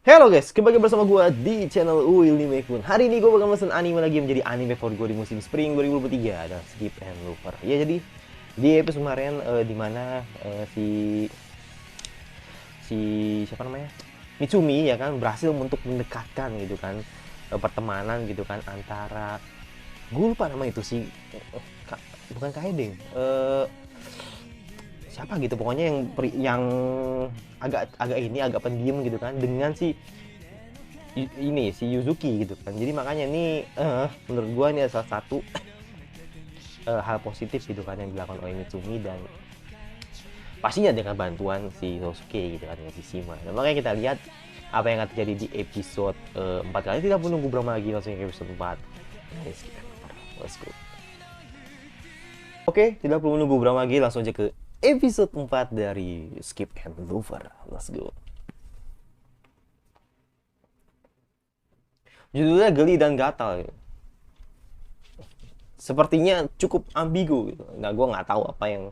Halo guys, kembali bersama gue di channel Uil Nimekun. Hari ini gue bakal mesen anime lagi yang menjadi anime favorit gue di musim Spring 2023 ada Skip and Lover. Ya jadi di episode kemarin dimana si si siapa namanya Mitsumi ya kan berhasil untuk mendekatkan gitu kan pertemanan gitu kan antara gue lupa nama itu si bukan Kaeding siapa gitu pokoknya yang agak agak ini agak pendiam gitu kan dengan si ini si Yuzuki gitu kan. Jadi makanya ini menurut gua ini salah satu hal positif gitu kan yang dilakukan oleh Mitsumi dan pastinya dengan bantuan si Sosuke gitu kan dengan si Shima. Nah, makanya kita lihat apa yang akan terjadi di episode 4 kali. Tidak menunggu berapa lagi, langsung ke episode 4. Let's go. Oke, tidak perlu menunggu berapa lagi, langsung aja ke episode 4 dari Skip and Lover. Let's go. Judulnya Geli dan Gatal gitu. Sepertinya cukup ambigu gitu. Nah, gue nggak tahu apa yang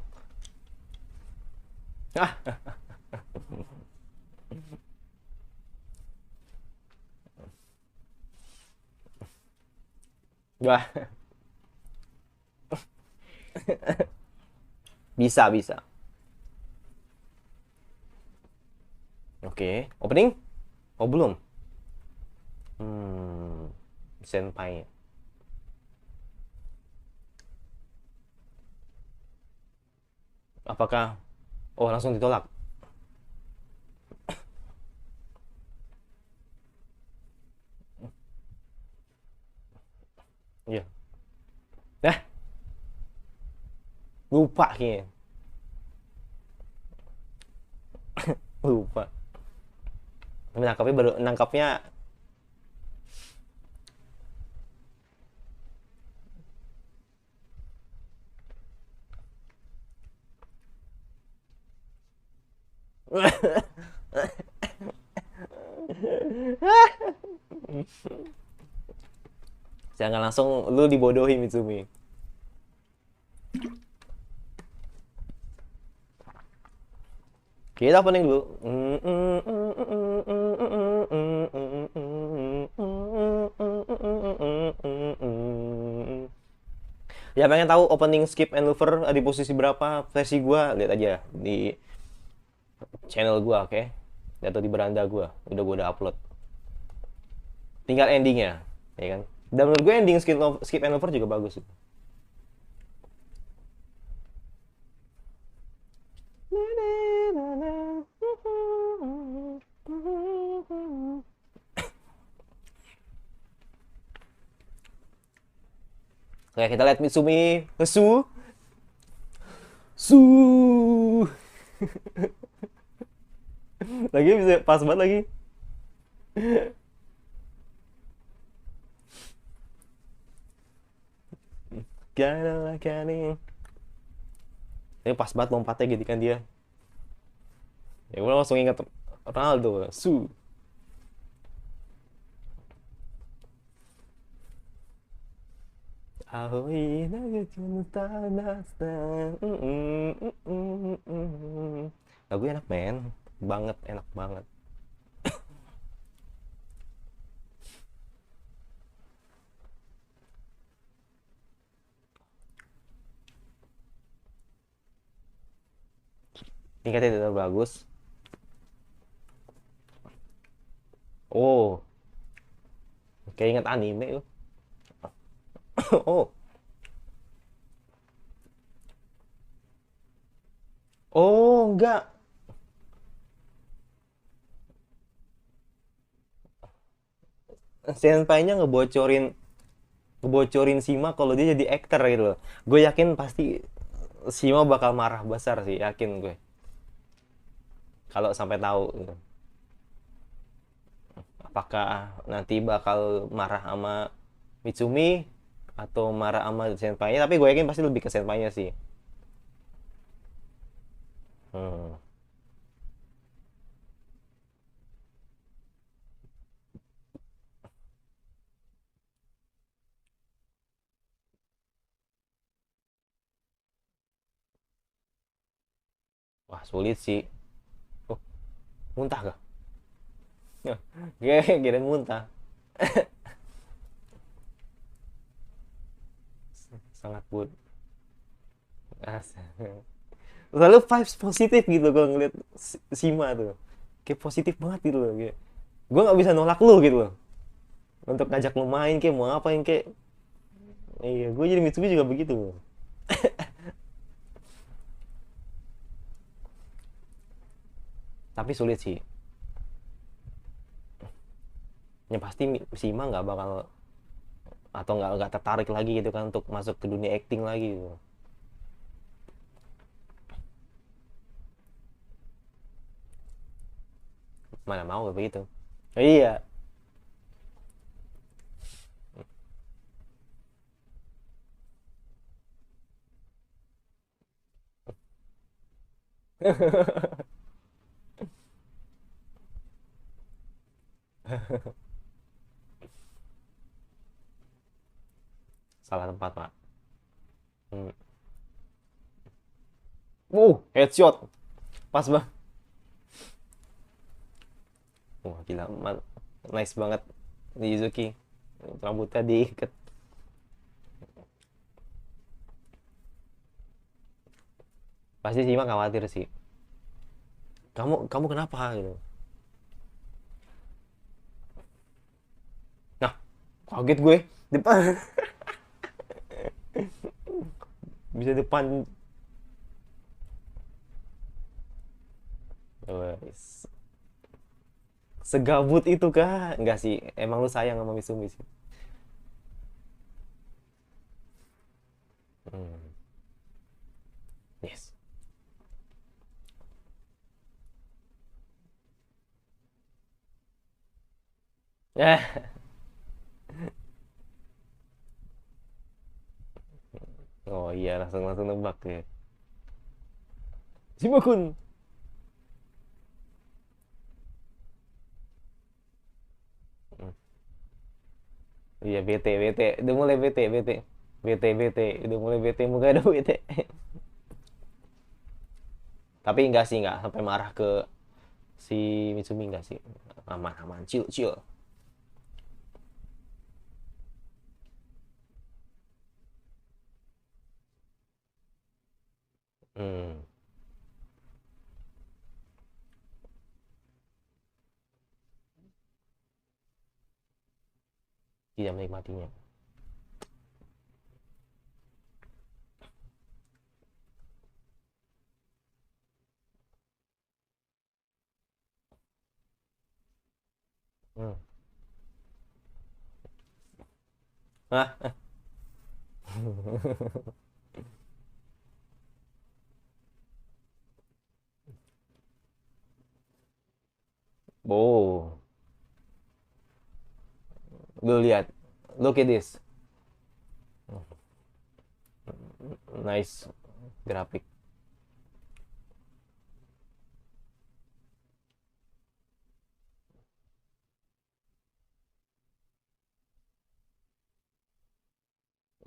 Wah, bisa bisa. Oke, opening? Oh belum. Hmm, senpai. Apakah? Oh langsung ditolak. Iya. Nah, lupa kayaknya. Lupa. Tapi nangkapnya baru nangkapnya. Jangan langsung lu dibodohi Mitsumi. Kita opening dulu. Ya pengen tahu opening Skip and Lover di posisi berapa versi gua lihat aja di channel gua, oke? Atau di beranda gua udah upload. Tinggal endingnya, ya kan? Dan menurut gue ending Skip and Lover juga bagus. Oke, kita lihat Mitsumi Su lagi bisa pas banget lagi. Karena kani ini pas banget lompatnya gitu kan dia. Ya gue langsung ingat Ronaldo Su. Aoi naga cinta nasta. Lagu enak men, banget enak banget. Tingkatnya tidak bagus. Oh, kayak ingat anime tuh. Oh, oh enggak. Senpai-nya ngebocorin Sima kalau dia jadi aktor gitu loh. Gue yakin pasti Sima bakal marah besar sih, yakin gue. Kalau sampai tahu gitu. Apakah nanti bakal marah sama Mitsumi atau marah sama senpainya? Tapi gue yakin pasti lebih ke senpainya sih. Hmm. Wah sulit sih. Oh, muntah gak? Kira muntah. Sangat good. Selalu vibes positif gitu kalau ngeliat Sima tuh, kayak positif banget gitu loh, kayak gue nggak bisa nolak lu gitu loh untuk ngajak lu main kayak mau apa yang kayak. Iya, gue jadi Mitsubi juga begitu. Tapi sulit sih, ya pasti Sima nggak bakal, atau nggak tertarik lagi gitu kan untuk masuk ke dunia acting lagi gitu. Mana mau begitu. Iya. Salah tempat pak. Hmm. Headshot pas bang. Wah gila, nice banget di Yuzuki, rambutnya diikat. Pasti sih mah khawatir sih, kamu kenapa gitu. Nah, kaget gue depan. Bisa depan. Wes. Segabut itu kah? Enggak sih, emang lu sayang sama Misumi sih. Hmm. Yes. Ya. Oh iya, langsung langsung nebak ya. Simakun. Hmm. Iya, bete bete udah mulai bete bete bete udah mulai bete, muka udah bete. Tapi enggak sih, enggak sampai marah ke si Mitsumi, enggak sih. Aman aman, chill chill. Hmm. Tidak menikmatinya. Hmm. Ah. Oh, lu lihat, look at this, nice grafik.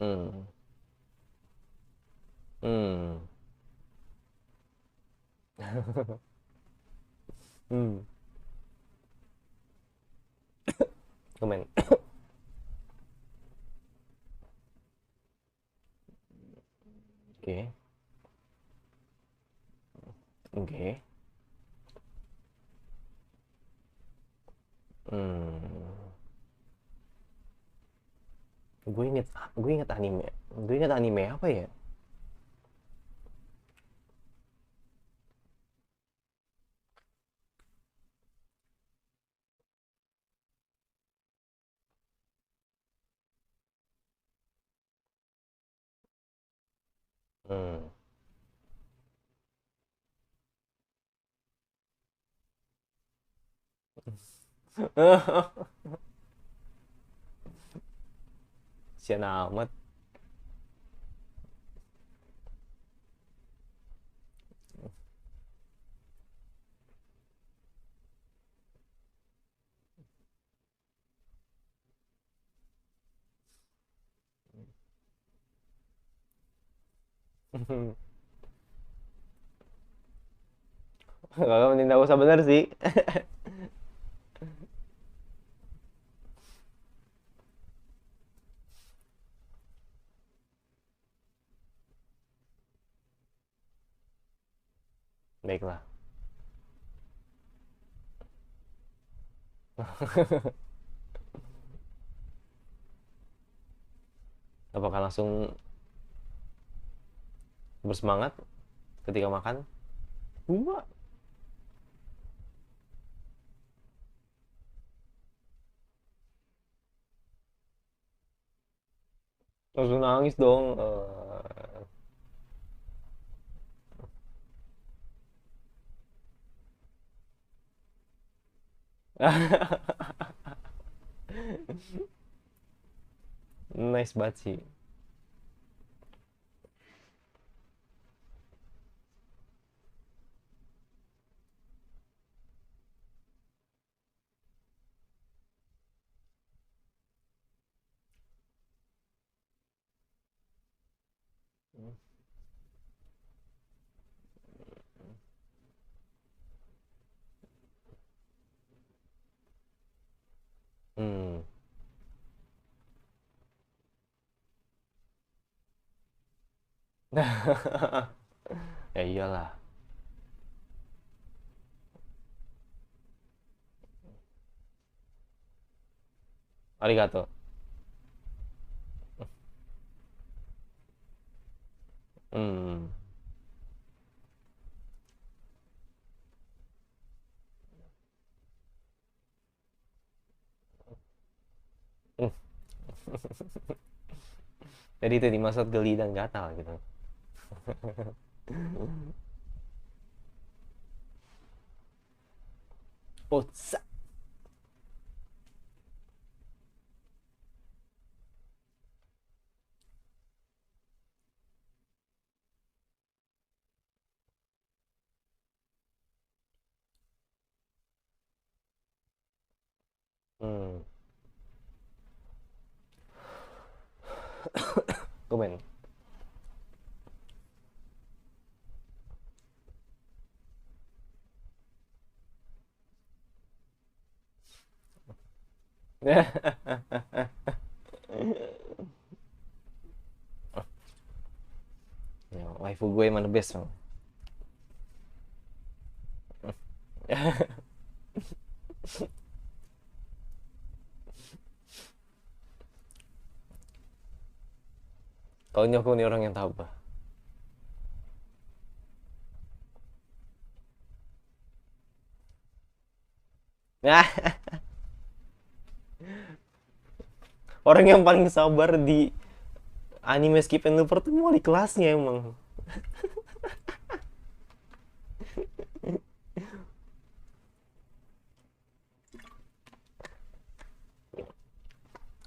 Hmm. Hmm. Hmm. Komen. Oke. Oke. Hmm. gue inget gue inget anime gue inget anime apa ya. Hmm. Sian amat. Kalau mending gak usah bener sih. baiklah. Apakah langsung bersemangat ketika makan? Gua langsung nangis dong. Nice banget sih. Hmm. Ya iyalah. Arigato. Hmm. Hmm. Jadi itu dimaksud geli dan gatal gitu. Oh, hmm. Komen. Ya, waifu gue emang the best, bang. Kalau ini aku nih orang yang tahu, bah. Nah, orang yang paling sabar di anime Skip and Looper tuh mau di kelasnya emang.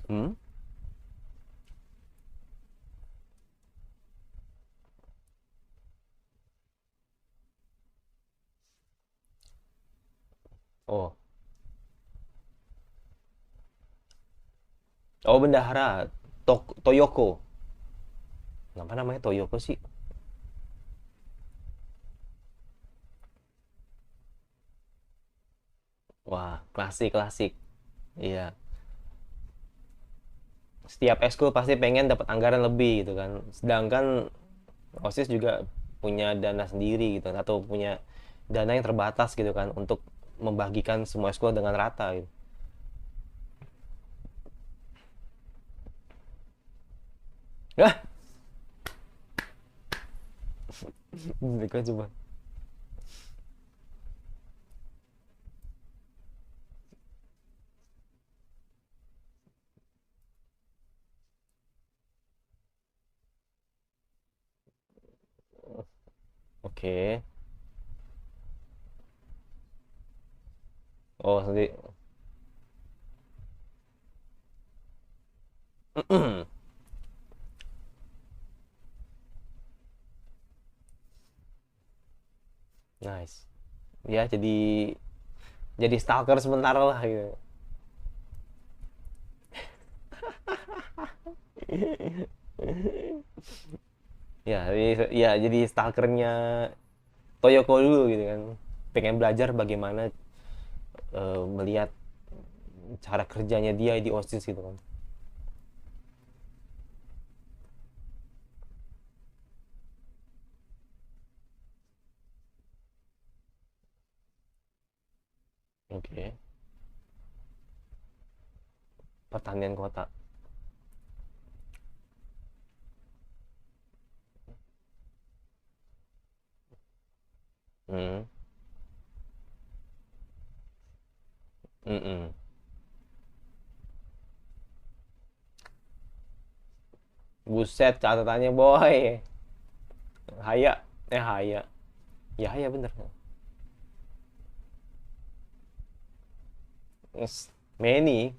Hmm? Oh, oh bendahara Toyoko. Kenapa namanya Toyoko sih? Wah, klasik klasik. Iya. Setiap ekskul pasti pengen dapat anggaran lebih gitu kan. Sedangkan OSIS juga punya dana sendiri gitu atau punya dana yang terbatas gitu kan untuk membagikan semua ekskul dengan rata gitu. Hah? Mereka coba. Oke. Oh, sendiri. Nice. Ya, jadi stalker sementara lah gitu. Ya, jadi stalkernya Toyoko dulu gitu kan. Pengen belajar bagaimana melihat cara kerjanya dia di OSIS gitu kan. Oke. Pertanian kota. Hmm. Mm-mm. Buset catatannya boy. Haya. Haya. Ya haya bener. Many.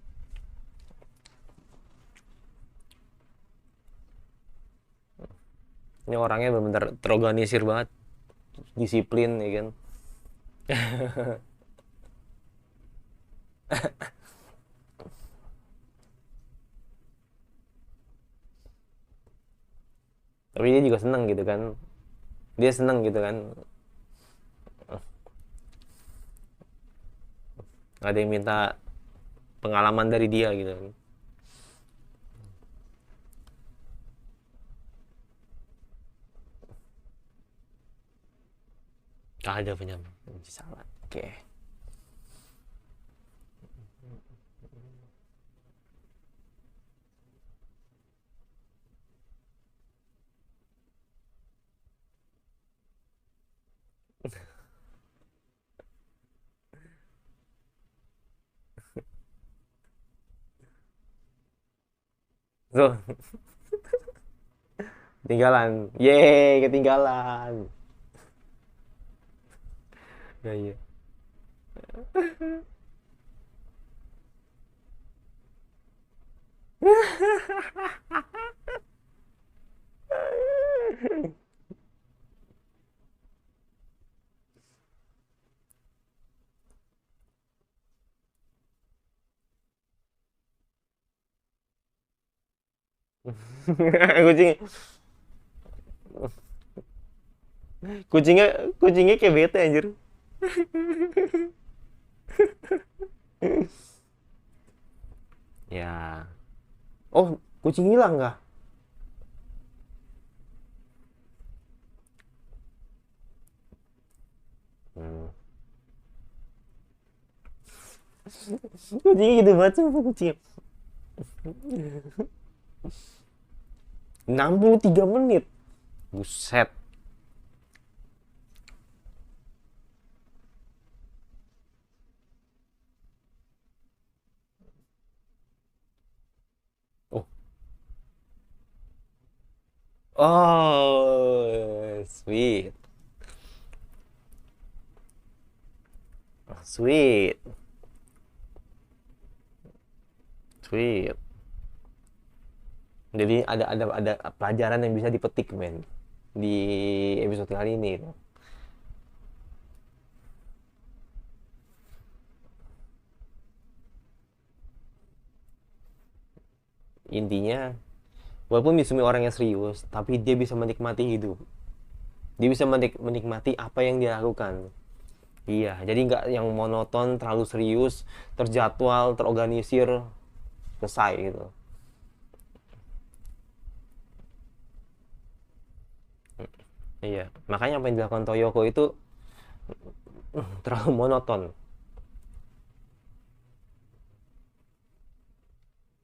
Ini orangnya bener-bener terorganisir banget. Disiplin ya kan. Tapi dia juga seneng gitu kan. Dia seneng gitu kan. Ada yang minta pengalaman dari dia gitu kan. Ada punya salah. Oke. Okay. So, ketinggalan. Yeay, ketinggalan. Nah, iya. kucing kucingnya kayak bete anjir. Ya. Oh, kucing hilang kah? Hmm. Kucingnya gitu banget sama kucing. 63 menit. Buset. Oh. Oh, sweet. Sweet. Sweet. Jadi ada pelajaran yang bisa dipetik men di episode kali ini. Intinya walaupun Mitsumi orangnya serius, tapi dia bisa menikmati hidup. Dia bisa menikmati apa yang dia lakukan. Iya, jadi nggak yang monoton, terlalu serius, terjadwal, terorganisir, selesai gitu. Iya, makanya apa yang dilakukan Toyoko itu terlalu monoton.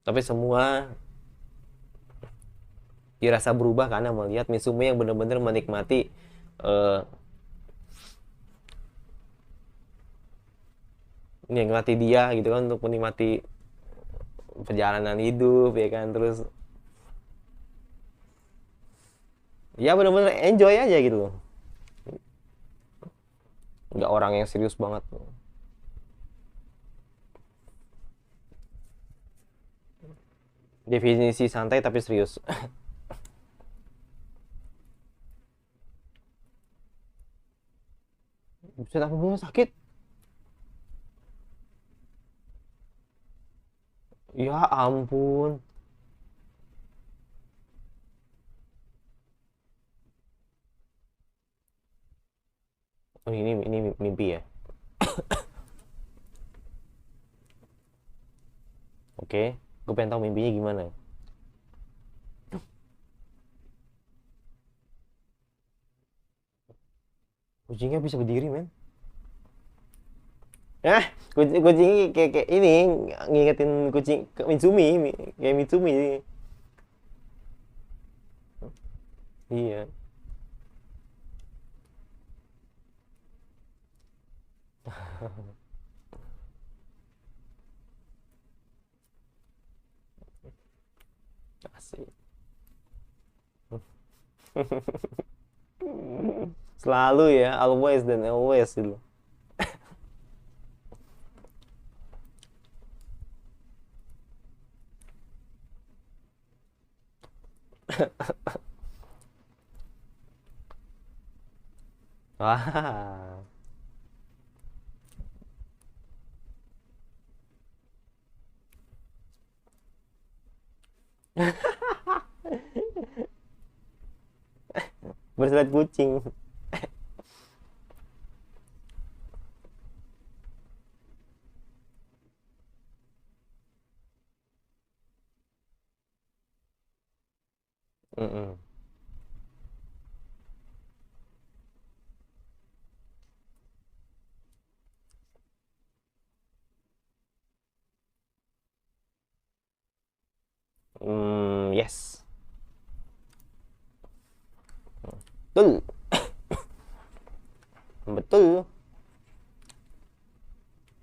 Tapi semua dirasa berubah karena melihat Mitsumi yang benar-benar menikmati uh, menikmati dia gitu kan, untuk menikmati perjalanan hidup ya kan, terus ya benar-benar enjoy aja gitu loh, nggak orang yang serius banget. Definisi santai tapi serius. Bisa apa belum sakit? Ya ampun. Oh, ini mimpi ya. Oke, gue pengen tahu mimpinya gimana. Kucingnya bisa berdiri men. Nah, kucing kayak ini ngingetin kucing ke Mitsumi, kayak Mitsumi. Iya. Asik. Selalu ya, always dan always gitu. Wah. Bersilat kucing. Mm-mm. Yes. Betul. Betul.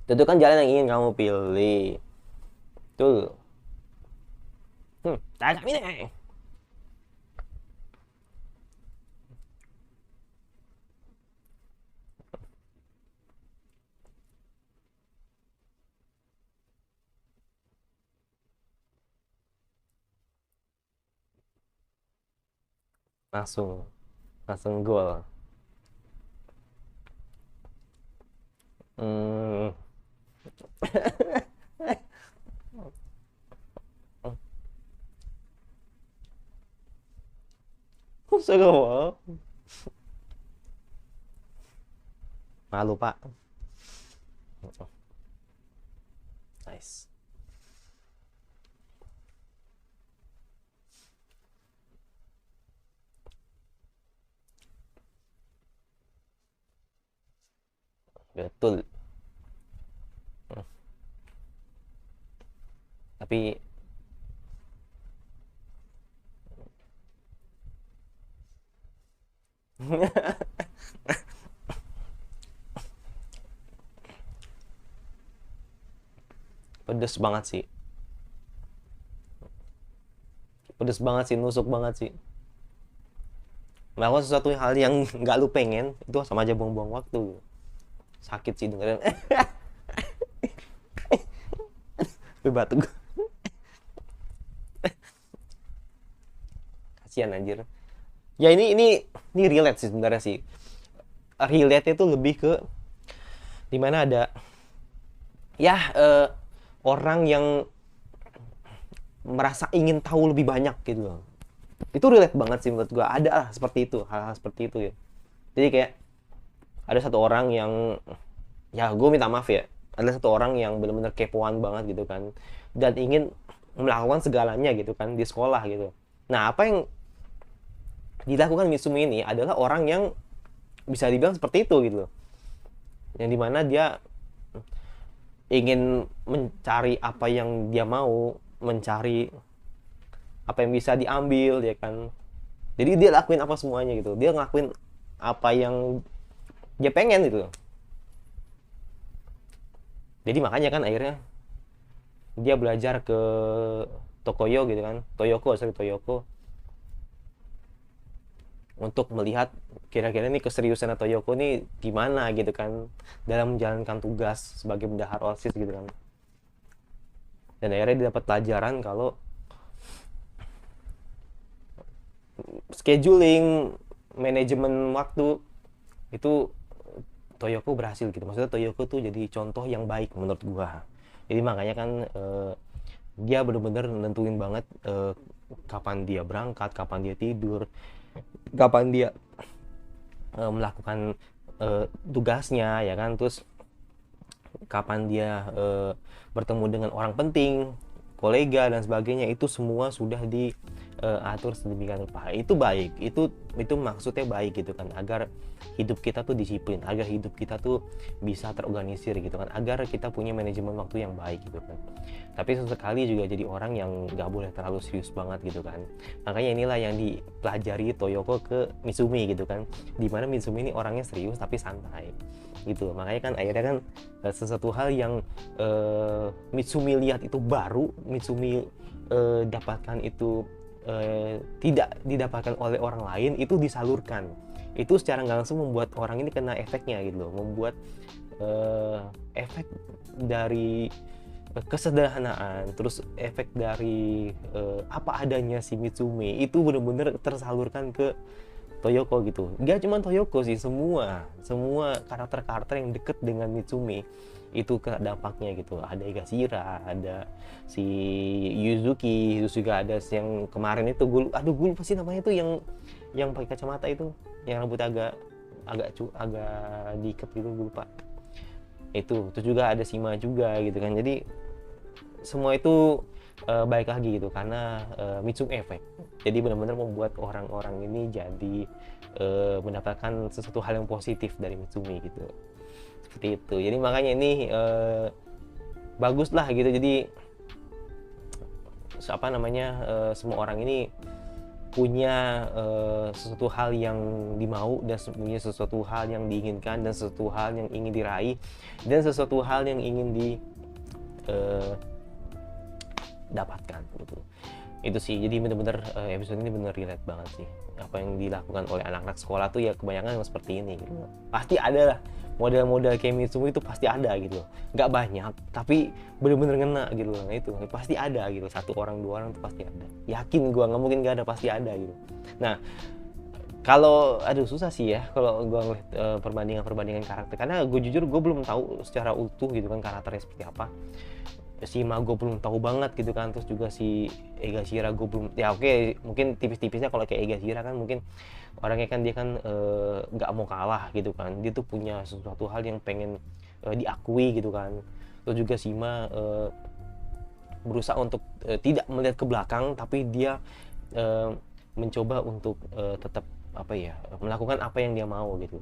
Itu kan jalan yang ingin kamu pilih. Betul. Tak ini. Langsung, langsung gol. Hmm. Seru. Malu, Pak. Nice. Betul. Tapi pedes banget sih. Pedes banget sih, nusuk banget sih. Melakukan sesuatu hal yang nggak lu pengen, itu sama aja buang-buang waktu. Sakit sih dengerin. Batuk. Kasihan anjir. Ya ini relate sih sebenarnya sih. Relate itu lebih ke dimana ada ya orang yang merasa ingin tahu lebih banyak gitu loh. Itu relate banget sih menurut gua, ada lah seperti itu, hal-hal seperti itu ya. Jadi kayak ada satu orang yang, ya gue minta maaf ya, ada satu orang yang benar-benar kepoan banget gitu kan, dan ingin melakukan segalanya gitu kan di sekolah gitu. Nah, apa yang dilakukan Mitsumi ini adalah orang yang bisa dibilang seperti itu gitu loh, yang dimana dia ingin mencari apa yang dia mau, mencari apa yang bisa diambil ya kan. Jadi dia lakuin apa semuanya gitu, dia ngelakuin apa yang dia pengen gitu. Jadi makanya kan akhirnya dia belajar ke Tokoyo gitu kan, Toyoko untuk melihat kira-kira nih keseriusan Toyoko nih gimana gitu kan dalam menjalankan tugas sebagai bendahara OSIS gitu kan. Dan akhirnya dia dapat pelajaran kalau scheduling, manajemen waktu itu Toyoko berhasil gitu. Maksudnya Toyoko tuh jadi contoh yang baik menurut gua. Jadi makanya kan dia bener-bener nentuin banget kapan dia berangkat, kapan dia tidur, kapan dia melakukan tugasnya ya kan. Terus kapan dia bertemu dengan orang penting, kolega dan sebagainya, itu semua sudah atur sedemikian rupa. Itu baik, itu maksudnya baik gitu kan, agar hidup kita tuh disiplin, agar hidup kita tuh bisa terorganisir gitu kan, agar kita punya manajemen waktu yang baik gitu kan. Tapi sesekali juga jadi orang yang nggak boleh terlalu serius banget gitu kan. Makanya inilah yang dipelajari Toyoko ke Mitsumi gitu kan, dimana Mitsumi ini orangnya serius tapi santai gitu. Makanya kan akhirnya kan sesuatu hal yang Mitsumi lihat itu baru, Mitsumi dapatkan itu tidak didapatkan oleh orang lain, itu disalurkan. Itu secara nggak langsung membuat orang ini kena efeknya gitu loh, membuat efek dari kesederhanaan, terus efek dari apa adanya si Mitsumi itu benar-benar tersalurkan ke Toyoko gitu. Gak cuma Toyoko sih, semua karakter-karakter yang deket dengan Mitsumi itu kena dampaknya gitu. Ada Higashira, ada si Yuzuki, terus juga ada yang kemarin itu gue lupa sih namanya tuh, yang pakai kacamata itu, yang rambut agak diikat gitu, gue lupa. Itu terus juga ada Shima juga gitu kan. Jadi semua itu baik lagi gitu karena Mitsumi Effect. Jadi benar-benar membuat orang-orang ini jadi mendapatkan sesuatu hal yang positif dari Mitsumi gitu. Seperti itu. Jadi makanya ini bagus lah gitu. Jadi semua orang ini punya sesuatu hal yang dimau, dan punya sesuatu hal yang diinginkan, dan sesuatu hal yang ingin diraih, dan sesuatu hal yang ingin dapatkan gitu. Itu sih, jadi bener-bener episode ini bener relate banget sih. Apa yang dilakukan oleh anak-anak sekolah tuh ya kebanyakan yang seperti ini gitu. Pasti ada lah model-model kayak Mitsumi, itu pasti ada gitu. Nggak banyak, tapi bener-bener ngena gitu loh. Nah itu pasti ada gitu, 1 orang 2 orang tuh pasti ada. Yakin gua, nggak mungkin nggak ada, pasti ada gitu. Nah kalau susah sih ya kalau gue ngeliat perbandingan karakter, karena gue jujur gue belum tahu secara utuh gitu kan karakternya seperti apa. Shima gue belum tahu banget gitu kan, terus juga si Higashira gue belum, ya oke, mungkin tipis-tipisnya kalau kayak Higashira kan mungkin orangnya kan dia kan nggak mau kalah gitu kan, dia tuh punya sesuatu hal yang pengen diakui gitu kan. Terus juga Shima berusaha untuk tidak melihat ke belakang, tapi dia mencoba untuk tetap melakukan apa yang dia mau gitu.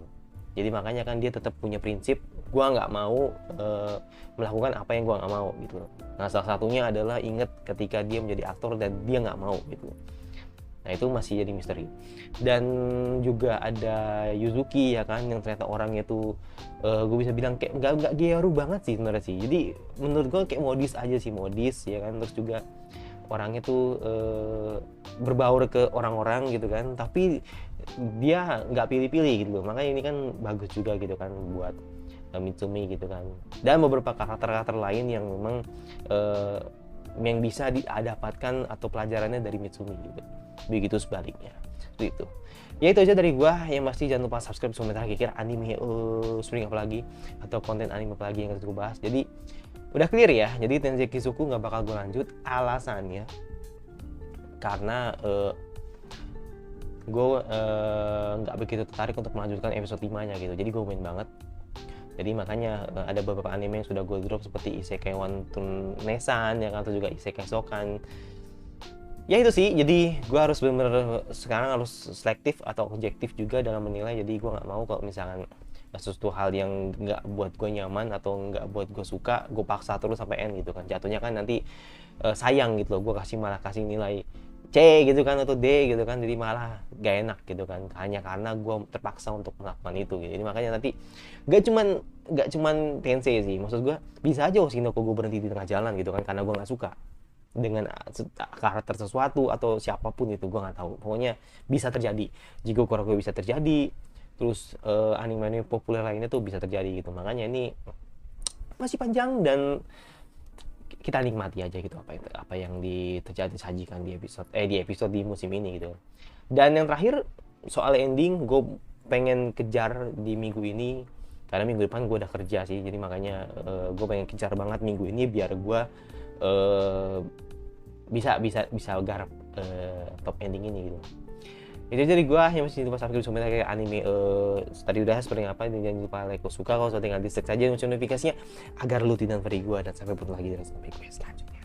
Jadi makanya kan dia tetap punya prinsip, gua nggak mau melakukan apa yang gua nggak mau gitu. Nah salah satunya adalah inget ketika dia menjadi aktor dan dia nggak mau gitu. Nah itu masih jadi misteri. Dan juga ada Yuzuki ya kan, yang ternyata orangnya tuh gue bisa bilang kayak nggak gearu banget sih sebenarnya sih. Jadi menurut gue kayak modis aja sih, modis ya kan. Terus juga orangnya tuh berbaur ke orang-orang gitu kan, tapi dia nggak pilih-pilih gitu loh. Makanya ini kan bagus juga gitu kan buat Mitsumi gitu kan. Dan beberapa karakter-karakter lain yang memang yang bisa didapatkan atau pelajarannya dari Mitsumi gitu. Begitu sebaliknya. Itu. Ya itu aja dari gua. Yang pasti jangan lupa subscribe supaya kira anime spring apa lagi atau konten anime apa lagi yang harus gue bahas. Jadi udah clear ya. Jadi Tensei Kisuku nggak bakal gue lanjut. Alasannya karena gue nggak begitu tertarik untuk melanjutkan episode 5 nya gitu. Jadi gue main banget. Jadi makanya ada beberapa anime yang sudah gue drop seperti Isekai Wantun Nesan yang atau juga Isekai Sokan. Ya itu sih, jadi gue harus bener-bener sekarang harus selektif atau objektif juga dalam menilai. Jadi gue nggak mau kalau misalkan sesuatu hal yang nggak buat gue nyaman atau nggak buat gue suka, gue paksa terus sampai end gitu kan. Jatuhnya kan nanti sayang gitu loh, gue malah kasih nilai C gitu kan atau D gitu kan, jadi malah gak enak gitu kan, hanya karena gue terpaksa untuk melakukan itu gitu. Jadi makanya nanti gak cuman Tensei sih, maksud gue bisa aja Oshinoko gue berhenti di tengah jalan gitu kan, karena gue nggak suka dengan karakter sesuatu atau siapapun itu, gue nggak tahu, pokoknya bisa terjadi. Jika gue bisa terjadi, terus anime-anime populer lainnya tuh bisa terjadi gitu. Makanya ini masih panjang dan kita nikmati aja gitu apa yang terjadi sajikan di episode di musim ini gitu. Dan yang terakhir soal ending, gue pengen kejar di minggu ini karena minggu depan gue udah kerja sih, jadi makanya gue pengen kejar banget minggu ini biar gue bisa garap top ending ini gitu. Itu jadi gue yang masih lupa subscribe supaya kayak anime tadi udah seperti apa, dan jangan lupa like kalau suka, kalau sudah tinggal di like saja notifikasinya agar lu tidak pergi gue, dan sampai bertemu lagi dengan sampai gue selanjutnya.